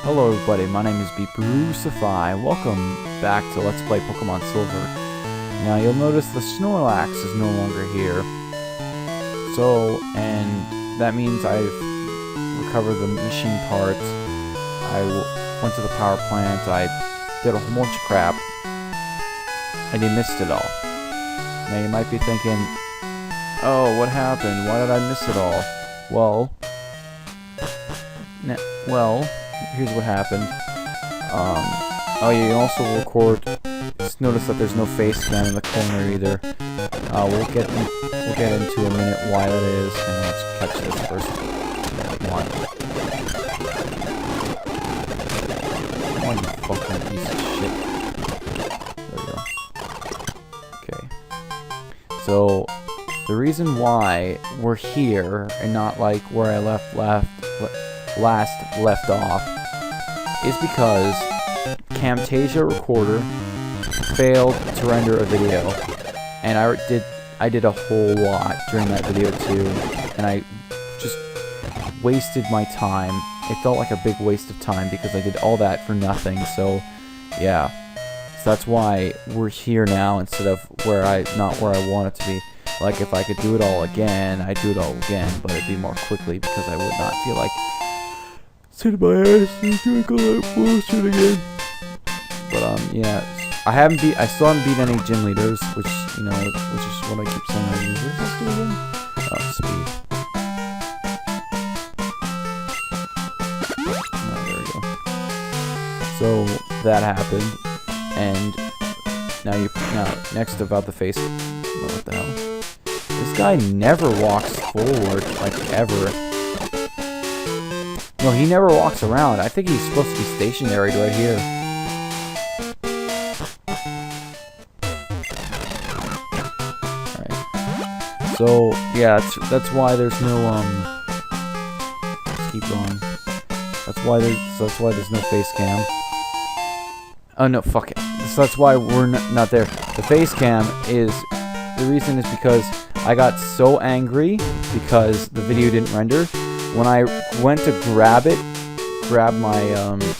Hello everybody, my name is Beeprucify. Welcome back to Let's Play Pokemon Silver. Now you'll notice the Snorlax is no longer here. And that means I've recovered the machine parts. I went to the power plant, I did a whole bunch of crap, and you missed it all. Now you might be thinking, oh, what happened? Why did I miss it all? Well, here's what happened. Oh, you can also record. Just notice that there's no face cam in the corner either. We'll get into a minute why that is, and let's catch this first one. One fucking piece of shit. There we go. Okay. So the reason why we're here and not like where I last left off is because Camtasia Recorder failed to render a video, and I did a whole lot during that video too, and I just wasted my time. It felt like a big waste of time because I did all that for nothing. So yeah, so that's why we're here now instead of not where I want it to be. Like if I could do it all again, I'd do it all again, but it'd be more quickly because I would not feel like sitting my ass and doing all that bullshit again. But yeah, I still haven't beat any gym leaders, which is what I keep saying. What does this do again? Oh, speed. Oh, there we go. So that happened, and now next about the face. What the hell? This guy never walks forward, like ever. No, he never walks around. I think he's supposed to be stationary right here. Alright. So, yeah, that's why there's no, let's keep going. That's why there's no face cam. Oh, no, fuck it. So that's why we're not there. The face cam the reason is because I got so angry because the video didn't render. When I went to grab my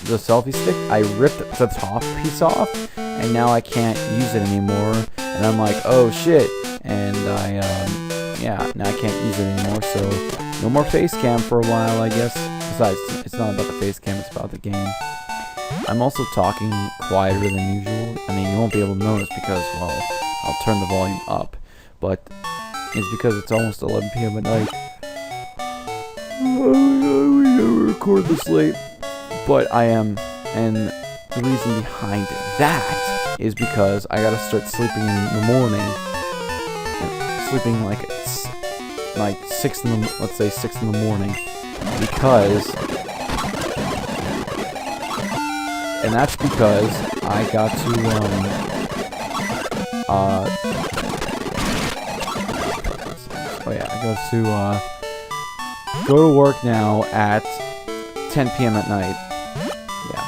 the selfie stick, I ripped the top piece off, and now I can't use it anymore. And I'm like, oh shit! And yeah, now I can't use it anymore. So no more face cam for a while, I guess. Besides, it's not about the face cam; it's about the game. I'm also talking quieter than usual. I mean, you won't be able to notice because, well, I'll turn the volume up, but it's because it's almost 11 p.m. at night. Oh, we never record this late, but I am, and the reason behind that is because I gotta start sleeping in the morning, sleeping like 6 in the, let's say 6 in the morning, and that's because I got to, oh yeah, I got to, go to work now at 10 p.m. at night. Yeah.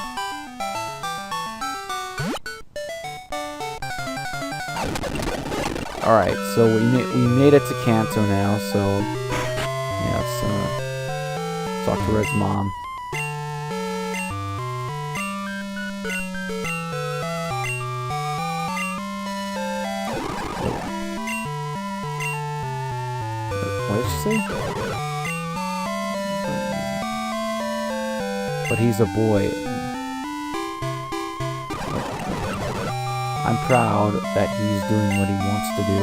Alright, so we made it to Kanto now, so yeah, let's talk to Red's mom. What did she say? But he's a boy. I'm proud that he's doing what he wants to do.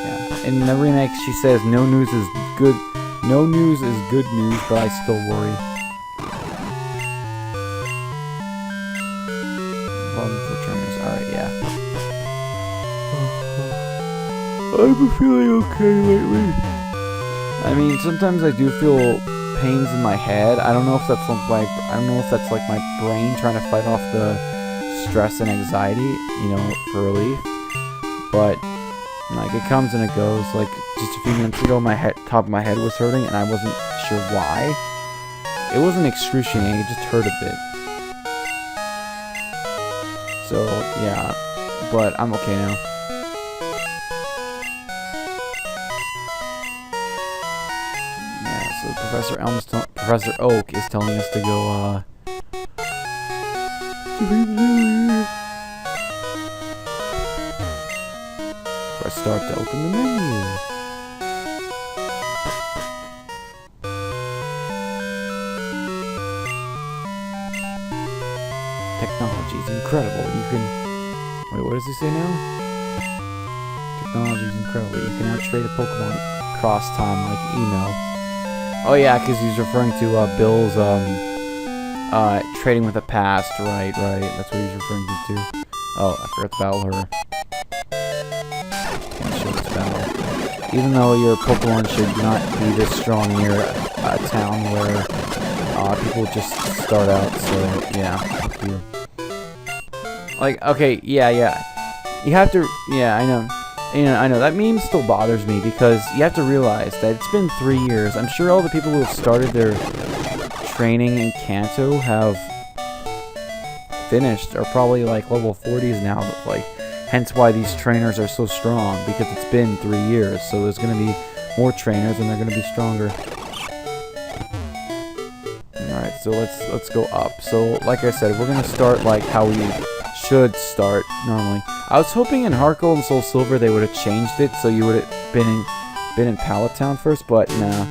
Yeah. In the remake, she says, "No news is good. No news is good news, but I still worry." Love for trainers. All right, yeah. I've been feeling okay lately. I mean, sometimes I do feel pains in my head. I don't know if that's like my brain trying to fight off the stress and anxiety, for relief. But like it comes and it goes. Like just a few minutes ago, top of my head was hurting, and I wasn't sure why. It wasn't excruciating; it just hurt a bit. So yeah, but I'm okay now. So Professor Professor Oak is telling us to go, press start to open the menu. Technology is incredible. You can... Wait, what does he say now? Technology is incredible. You can now trade a Pokemon across time like email. Oh yeah, because he's referring to Bill's trading with the past. Right. That's what he's referring to. Oh, I forgot to battle her. Can't show this battle. Even though your Pokemon should not be this strong near a town where people just start out. So yeah, fuck you. Like, okay, yeah. You have to, yeah, I know. I know, that meme still bothers me because you have to realize that it's been 3 years. I'm sure all the people who have started their training in Kanto have finished, are probably like level 40s now, like, hence why these trainers are so strong, because it's been 3 years, so there's going to be more trainers and they're going to be stronger. Alright, so let's go up. So, like I said, we're going to start like how we should start normally. I was hoping in Heart Gold and Soul Silver they would have changed it so you would have been in Pallet Town first, but nah.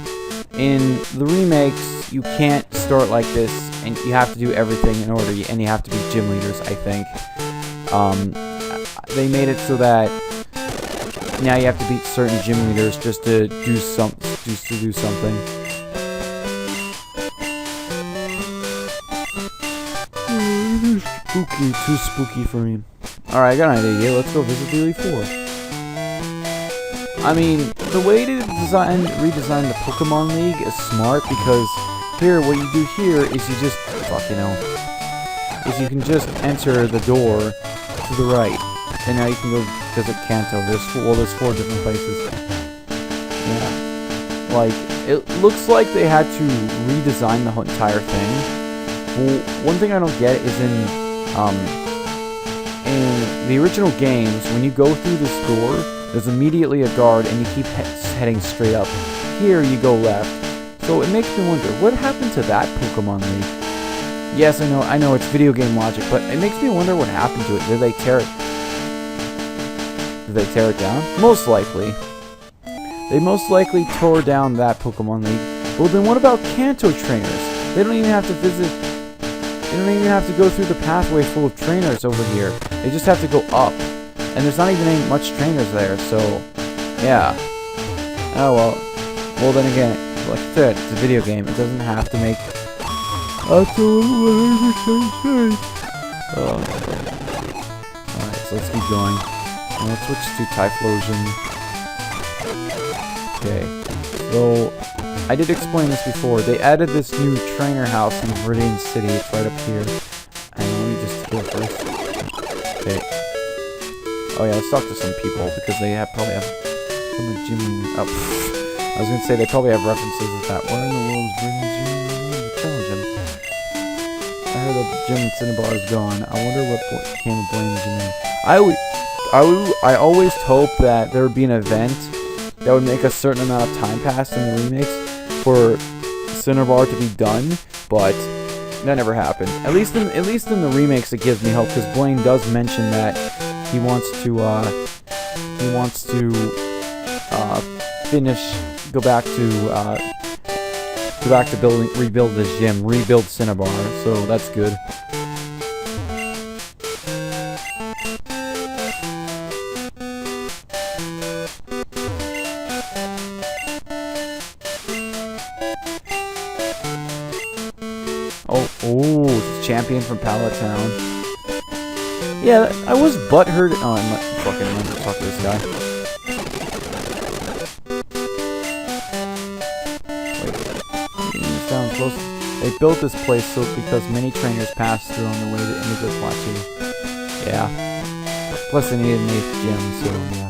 In the remakes, you can't start like this, and you have to do everything in order, and you have to be gym leaders, I think. They made it so that now you have to beat certain gym leaders just to do something. Spooky, too spooky for me. Alright, I got an idea. Let's go visit the Elite Four. I mean, the way to redesign the Pokemon League is smart, because here, what you do here is you just, is you can just enter the door to the right, and now you can go visit Kanto. There's 4 different places. Yeah. Like, it looks like they had to redesign the entire thing. Well, one thing I don't get is in the original games, when you go through this door, there's immediately a guard and you keep heading straight up. Here you go left. So it makes me wonder, what happened to that Pokemon League? Yes, I know it's video game logic, but it makes me wonder what happened to it. Did they tear it down? Most likely. They most likely tore down that Pokemon League. Well, then what about Kanto trainers? They don't even have to visit... They don't even have to go through the pathway full of trainers over here. They just have to go up. And there's not even any much trainers there, so... Yeah. Oh, well. Well, then again, like I said, it's a video game. It doesn't have to make... Alright, so let's keep going. And let's switch to Typhlosion. Okay. So... I did explain this before. They added this new trainer house in Viridian City. It's right up here. And let me just go first. Okay. Oh yeah, let's talk to some people because they probably have from the gym. Oh, I was gonna say they probably have references to that. Where in the world is Viridian Gym? The Challenge Gym. I heard that the gym in Cinnabar is gone. I wonder what became of Blaine Gym. I always hoped that there would be an event that would make a certain amount of time pass in the remakes for Cinnabar to be done, but that never happened. At least in the remakes, it gives me hope, because Blaine does mention that he wants to rebuild this gym, rebuild Cinnabar. So that's good. Oh, it's champion from Pallet Town. Yeah, I was butthurt. Oh, I'm not fucking going to talk to this guy. Wait, sound close. They built this place so because many trainers passed through on the way to Indigo Plateau. Yeah. Plus, they needed an 8th gym, so yeah.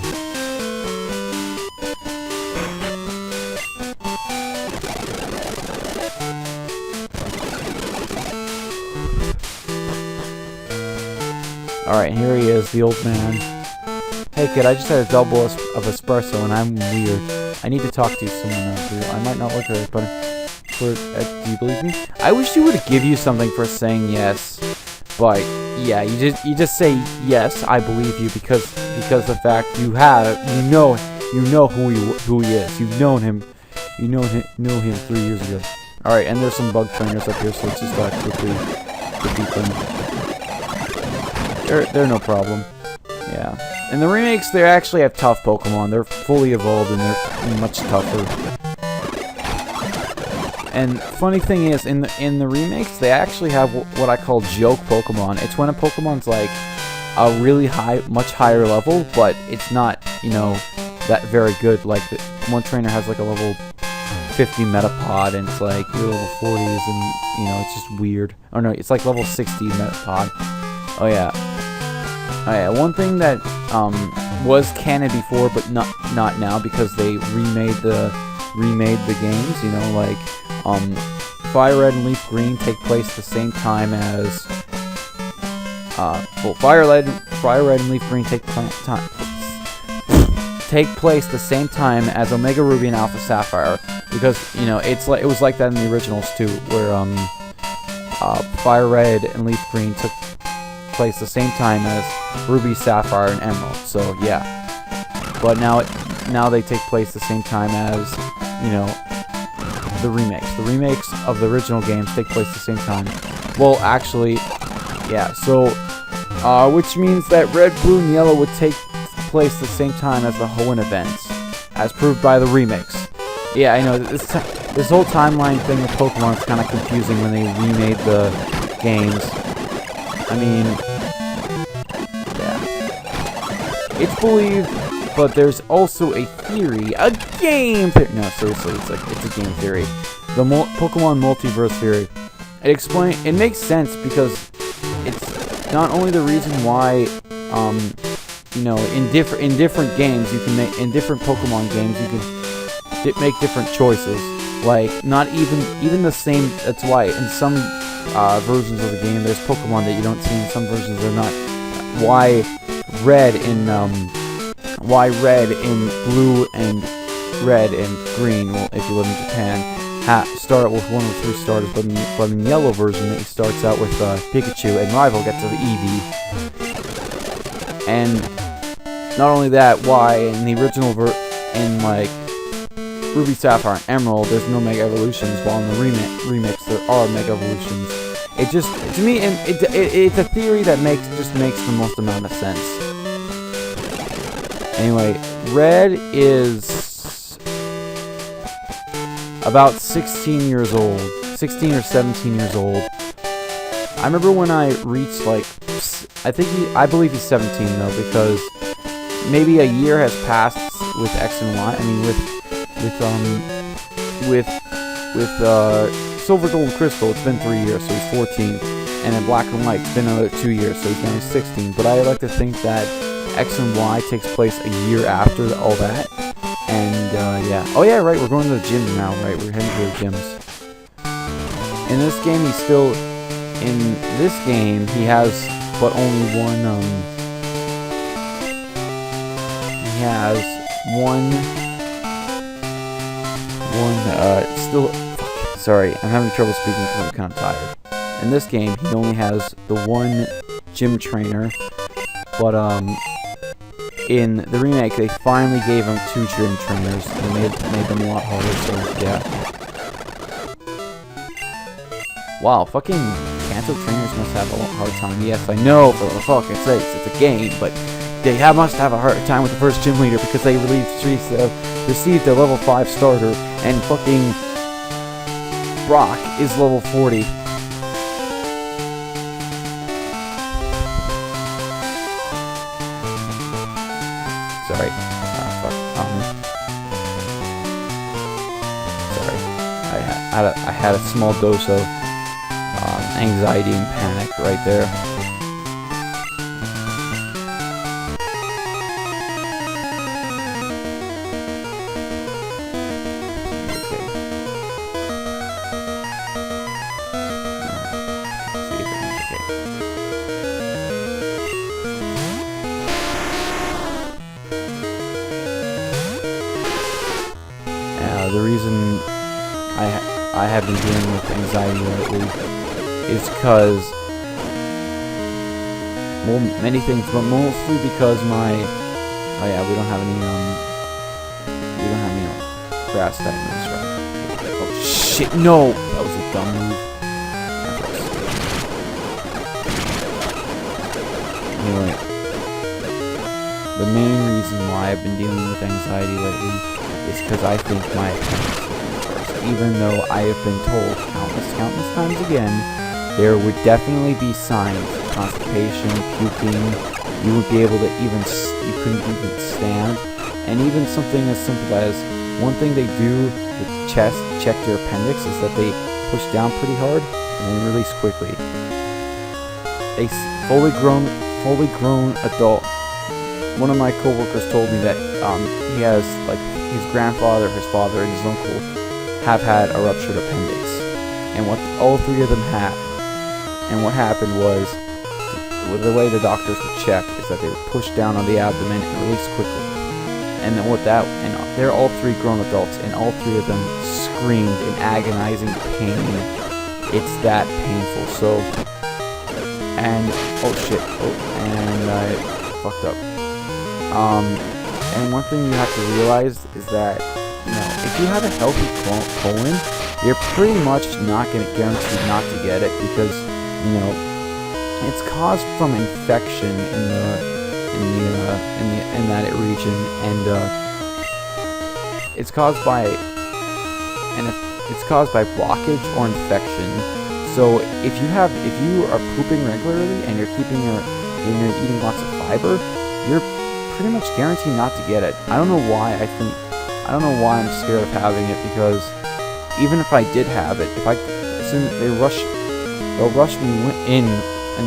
Alright, here he is, the old man. Hey kid, I just had a double of espresso and I'm weird. I need to talk to you soon enough. I might not look at it, but for do you believe me? I wish you would give you something for saying yes, but yeah, you just say yes. I believe you because the fact you know who he is. You've known him. You know him 3 years ago. All right, and there's some bug trainers up here, so let's just quickly defeat them. They're no problem. Yeah. In the remakes, they actually have tough Pokemon. They're fully evolved and they're much tougher. And funny thing is, in the remakes, they actually have what I call joke Pokemon. It's when a Pokemon's like a really much higher level, but it's not, that very good. Like one trainer has like a level 50 Metapod, and it's like your level 40s, and it's just weird. Oh no, it's like level 60 Metapod. Oh yeah. One thing that was canon before, but not now because they remade the games. Like Fire Red and Leaf Green take place the same time as Fire Red and Leaf Green take place the same time as Omega Ruby and Alpha Sapphire, because it was like that in the originals too, where Fire Red and Leaf Green took place the same time as Ruby, Sapphire, and Emerald. So yeah, but now they take place the same time as the remakes. The remakes of the original games take place the same time. Well, actually, yeah. So which means that Red, Blue, and Yellow would take place the same time as the Hoenn events, as proved by the remakes. Yeah, I know this whole timeline thing with Pokemon is kind of confusing when they remade the games. I mean, yeah. It's believed, but there's also a theory, no, seriously, it's a game theory. The Pokemon multiverse theory. It makes sense because it's not only the reason why, in different games you can in different Pokemon games you can make different choices. Like not even the same. That's why in some versions of the game there's Pokemon that you don't see in some versions. They're not. Why red in blue and red and green? Well, if you live in Japan, start with one of the 3 starters, but in the yellow version it starts out with Pikachu, and rival gets to the Eevee. And not only that, why in the original in like Ruby, Sapphire, and Emerald, there's no Mega Evolutions, while in the remix there are Mega Evolutions. It just, to me, it's a theory that makes the most amount of sense. Anyway, Red is about 16 years old, 16 or 17 years old. I remember when I reached like, I believe he's 17 though, because maybe a year has passed with X and Y. I mean, with Silver, Gold, and Crystal, it's been 3 years, so he's 14. And in Black and White, it's been another 2 years, so he's now 16. But I like to think that X and Y takes place a year after all that. And, yeah. Oh, yeah, right, we're going to the gym now, right? We're heading to the gyms. In this game, he has but only one, he has sorry, I'm having trouble speaking because I'm kind of tired. In this game, he only has the one gym trainer, but, in the remake, they finally gave him 2 gym trainers. They made them a lot harder, so, yeah. Wow, fucking Kanto trainers must have a hard time. Yes, I know, for the fuck's sakes, it's a game, but they must have a hard time with the first gym leader because they received a level 5 starter, and fucking Brock is level 40. Sorry. Sorry. I had a small dose of anxiety and panic right there. The reason I have been dealing with anxiety lately is because, well, many things, but mostly because oh yeah, we don't have any grass type moves, right? Oh shit, no! That was a dumb move. Anyway, the main reason why I've been dealing with anxiety lately is because I think my appendix is first. Even though I have been told countless times again, there would definitely be signs: constipation, puking. You would be able to you couldn't even stand, and even something as simple as one thing they do with check your appendix is that they push down pretty hard and then release quickly. A fully grown adult. One of my coworkers told me that he has, like, his grandfather, his father, and his uncle have had a ruptured appendix, and what all three of them had. And what happened was, the way the doctors would check is that they would push down on the abdomen and release quickly. And then they're all three grown adults, and all three of them screamed in agonizing pain. It's that painful. So, and oh shit, and I fucked up. And one thing you have to realize is that, if you have a healthy colon, you're pretty much not guaranteed not to get it, because, it's caused from infection in that region, and it's caused by blockage or infection. So if you are pooping regularly and you're eating lots of fiber, you're pretty much guaranteed not to get it. I don't know why I'm scared of having it, because even if I did have it, they'll rush me in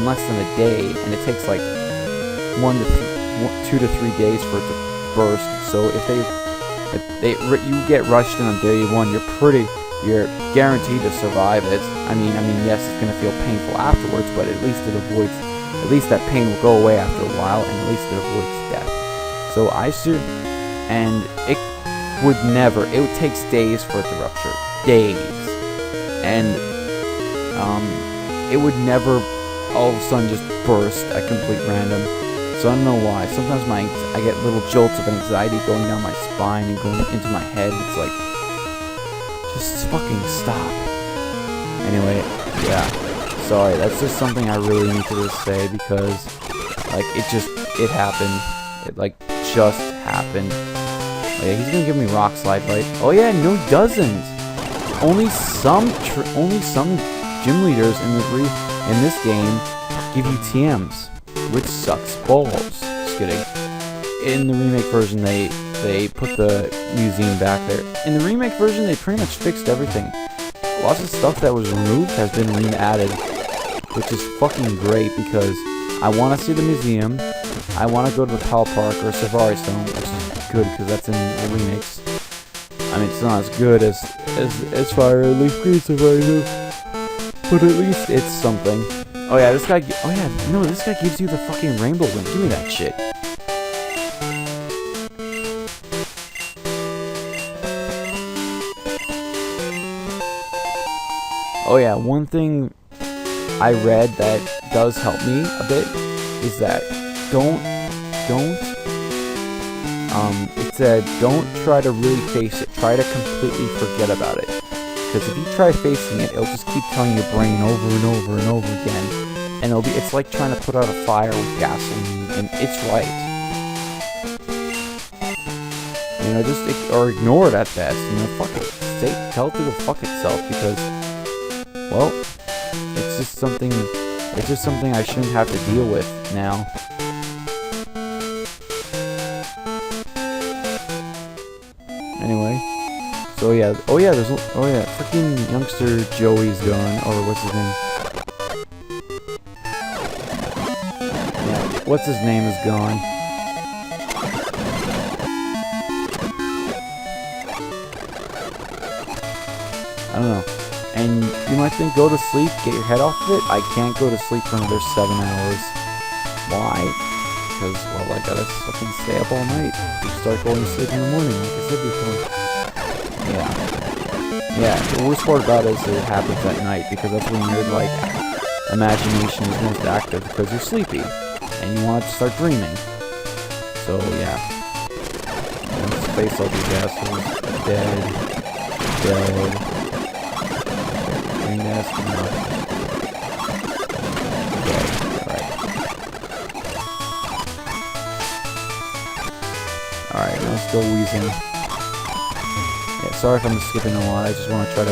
less than a day, and it takes like 2 to 3 days for it to burst. So if you get rushed in on day one, you're guaranteed to survive it. I mean, yes, it's gonna feel painful afterwards, but at least that pain will go away after a while, and at least it avoids death. So and it would take days for it to rupture. Days. And it would never all of a sudden just burst at complete random. So I don't know why. Sometimes I get little jolts of anxiety going down my spine and going into my head. It's like, just fucking stop. Anyway, yeah. Sorry, that's just something I really need to just say, because, like, it happened. It, like, just happened. Oh yeah, he's gonna give me rock slide, right? Oh yeah, no, he doesn't. Only some gym leaders in this game give you TMs, which sucks balls. Just kidding. In the remake version, they put the museum back there. In the remake version, they pretty much fixed everything. Lots of stuff that was removed has been re-added, which is fucking great, because I want to see the museum. I want to go to the Pal Park or Safari Stone, which is good because that's in the remakes. I mean, it's not as good as Fire and Leaf Green Safari Stone, but at least it's something. Oh yeah, this guy gives you the fucking rainbow wing. Give me that shit. Oh yeah, one thing I read that does help me a bit is that it said don't try to really face it. Try to completely forget about it. Because if you try facing it, it'll just keep telling your brain over and over and over again. And it's like trying to put out a fire with gasoline, and it's right. Or ignore it at best. Fuck it. Tell it to go fuck itself, because, well, it's just something I shouldn't have to deal with now. Anyway, so yeah, freaking youngster Joey's gone, or what's his name? Yeah, what's his name is gone. I don't know. And you might think, go to sleep, get your head off of it. I can't go to sleep for another 7 hours. Why? Because, well, I gotta fucking stay up all night. You start going to sleep in the morning, like I said before. Yeah. Yeah, the worst part about it is that it happens at night, because that's when your, like, imagination is most active, because you're sleepy, and you want to start dreaming. So, yeah. Let's face all these assholes. Dead. Green ass, no. Dead. Alright, now let's go wheezing. Yeah, sorry if I'm skipping a lot, I just want to try to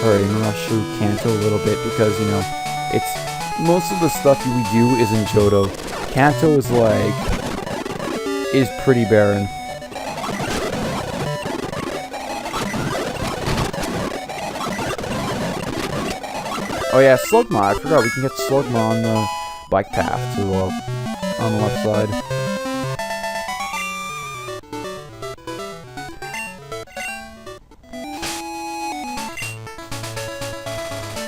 hurry and rush through Kanto a little bit, because, you know, it's, most of the stuff we do is in Johto. Kanto is like, is pretty barren. Oh yeah, Slugma, I forgot we can get Slugma on the bike path to, on the left side.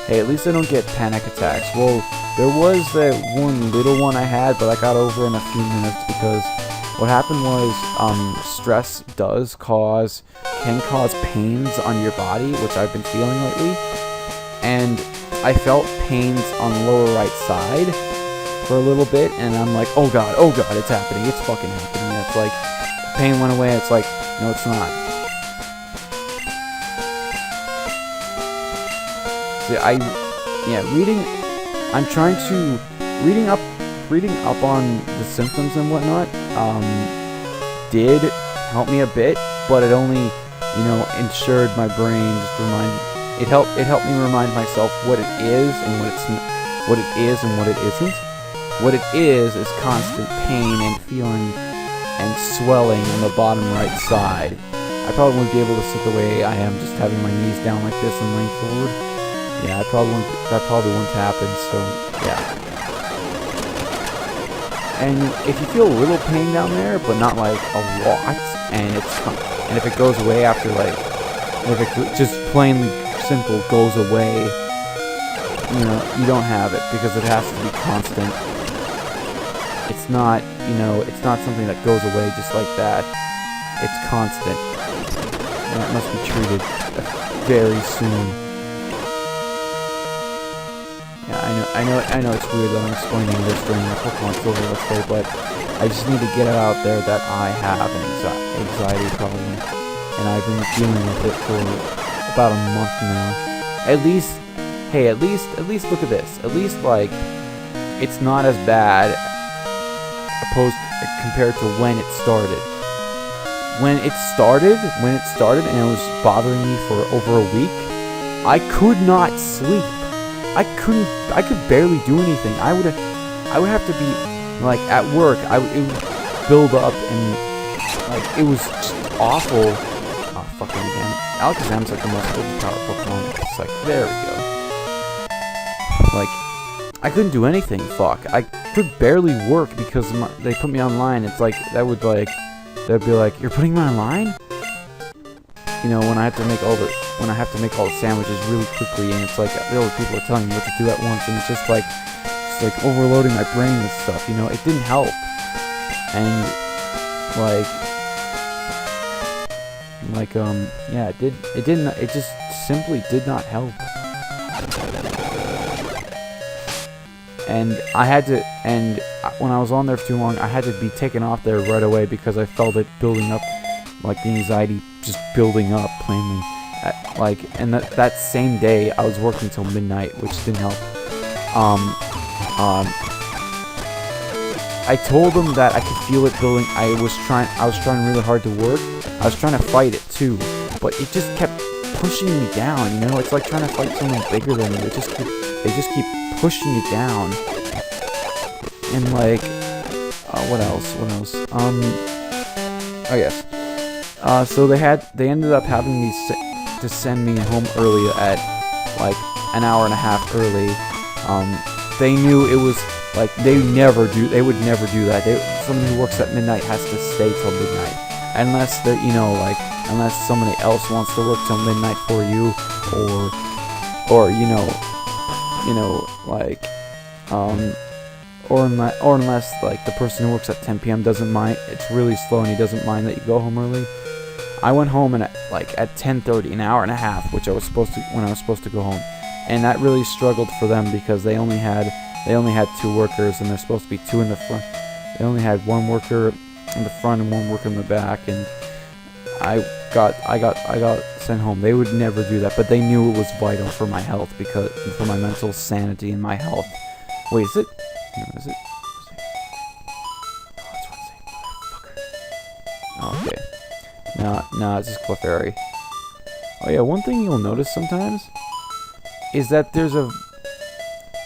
Hey, at least I don't get panic attacks. Well, there was that one little one I had, but I got over in a few minutes, because what happened was, stress can cause pains on your body, which I've been feeling lately, and I felt pains on the lower right side for a little bit, and I'm like, oh god, it's happening, it's fucking happening, and it's like, the pain went away, it's like, no it's not. See, I'm trying to, reading up on the symptoms and whatnot, did help me a bit, but it only, you know, ensured my brain, just it helped me remind myself what it is and what it is and what it isn't. What it is constant pain and feeling and swelling on the bottom right side. I probably wouldn't be able to sit the way I am, just having my knees down like this and lean forward. Yeah, that probably wouldn't happen, so, yeah. And if you feel a little pain down there, but not like a lot, and if it goes away after, like, if it just plainly simple goes away, you know, you don't have it, because it has to be constant. It's not, you know, it's not something that goes away just like that. It's constant. And it must be treated very soon. I know it's weird that I'm explaining this during the Pokemon Silver Let's Play, but I just need to get it out there that I have an anxiety problem, and I've been dealing with it for about a month now. At least look at this. At least, like, it's not as bad compared to when it started. When it started, and it was bothering me for over a week, I could not sleep. I could barely do anything. I would have to be, like, at work, it would build up, and, like, it was just awful. Oh, fucking damn it. Alakazam's, like, the most overpowered Pokemon. It's like, there we go. Like, I couldn't do anything, fuck. I could barely work, because they put me online. It's like, they'd be like, you're putting me online? You know, when I have to make all the sandwiches really quickly, and it's like the other people are telling me what to do at once, and it's just like overloading my brain with stuff, you know. It didn't help, and yeah, it just simply did not help. And when I was on there for too long, I had to be taken off there right away, because I felt it building up, like the anxiety just building up plainly. And that same day, I was working till midnight, which didn't help. I told them that I could feel it building. I was trying really hard to work. I was trying to fight it too, but it just kept pushing me down. You know, it's like trying to fight someone bigger than you. They just keep pushing you down. And like, what else? Oh yes. So they ended up having me to send me home early at like an hour and a half early. They knew it was like they would never do that. Someone who works at midnight has to stay till midnight, unless they're, you know, like, unless somebody else wants to work till midnight for you, or unless like the person who works at 10 p.m. doesn't mind, it's really slow and he doesn't mind that you go home early. I went home and at 10:30, an hour and a half, which when I was supposed to go home, and that really struggled for them because they only had 2 workers, and there's supposed to be 2 in the front. They only had 1 worker in the front and 1 worker in the back, and I got sent home. They would never do that, but they knew it was vital for my health, for my mental sanity and my health. Wait, is it? No, is it? Oh, it's Wednesday, motherfucker. Oh, okay. No, it's just Clefairy. Oh yeah, one thing you'll notice sometimes is that there's a...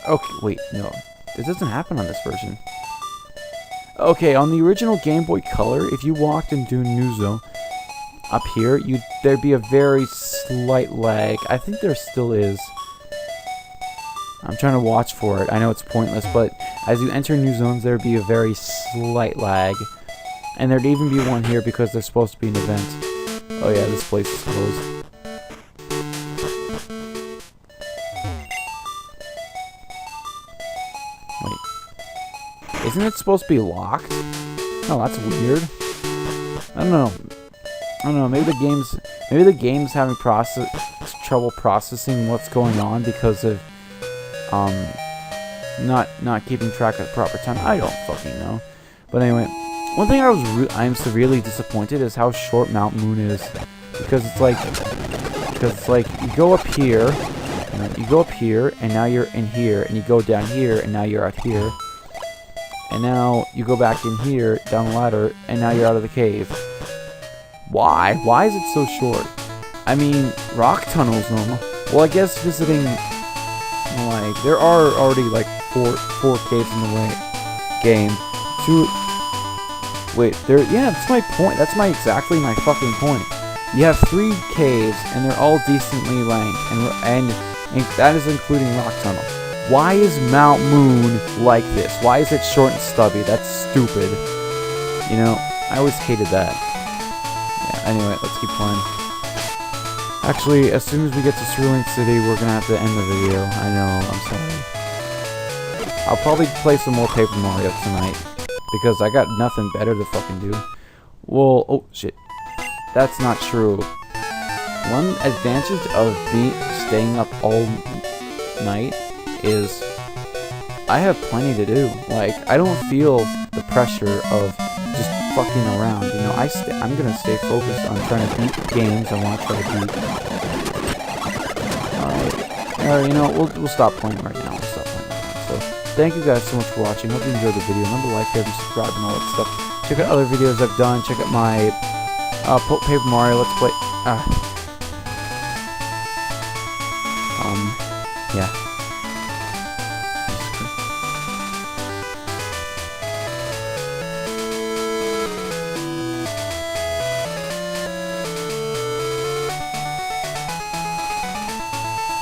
Okay, wait, no. This doesn't happen on this version. Okay, on the original Game Boy Color, if you walked into New Zone up here, there'd be a very slight lag. I think there still is. I'm trying to watch for it. I know it's pointless, but as you enter new zones, there'd be a very slight lag. And there'd even be one here because there's supposed to be an event. Oh yeah, this place is closed. Wait. Isn't it supposed to be locked? Oh, that's weird. I don't know. Maybe the game's having trouble processing what's going on because of not keeping track of the proper time. I don't fucking know. But anyway, one thing I'm severely disappointed is how short Mount Moon is, because it's like you go up here, and now you're in here, and you go down here, and now you're out here, and now you go back in here down the ladder, and now you're out of the cave. Why? Why is it so short? I mean, rock tunnels normal. Well, I guess visiting, like, there are already like four caves in the game. Wait, yeah, that's my point. That's exactly my fucking point. You have 3 caves, and they're all decently length, and that is including rock tunnel. Why is Mount Moon like this? Why is it short and stubby? That's stupid. You know, I always hated that. Yeah, anyway, let's keep playing. Actually, as soon as we get to Cerulean City, we're gonna have to end the video. I know, I'm sorry. I'll probably play some more Paper Mario tonight, because I got nothing better to fucking do. Well, oh shit. That's not true. One advantage of me staying up all night is I have plenty to do. Like, I don't feel the pressure of just fucking around. You know, I'm gonna stay focused on trying to beat games I want to try to beat. Alright, you know, we'll stop playing right now. So, thank you guys so much for watching. Hope you enjoyed the video. Remember to like, share, and subscribe, and all that stuff. Check out other videos I've done. Check out my Paper Mario Let's Play. Yeah.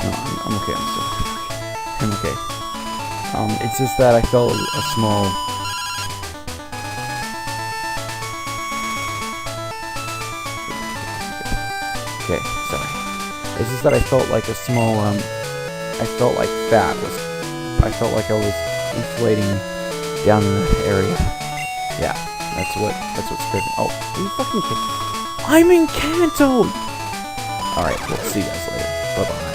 No, I'm okay. I'm okay. It's just that I felt a small... Okay, sorry. It's just that I felt like a small, I felt like I felt like I was inflating down in the area. Yeah, that's what's driven. Oh, are you fucking kidding? I'm in Kanto! Alright, we'll see you guys later. Bye-bye.